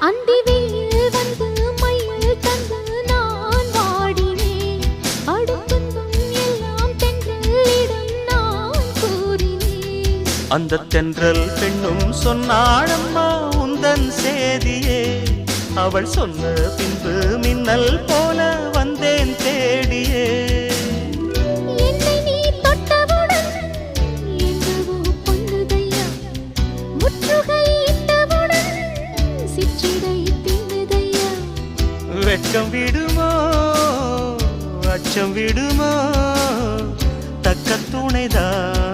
அந்தி வெயில் வந்து மயில் தந்து நான் வாடினேன். அடுத்தும் எல்லாம் தென்றலிடம் நான் கூறினேன். அந்த தென்றல் பெண்ணும் சொன்னாளம்மா உந்தன் சேதியே. அவள் சொன்ன பின்பு மின்னல் போல வந்தேன் தேடியே. என்னை நீ தொட்டவுடன் எங்கவோ பொன்னுதையா. முற்றுகை இட்டவுடன் சிற்றிடை தின்னுதையா. வெட்கம் விடுமோ அச்சம் விடுமோ தக்க துணைதான்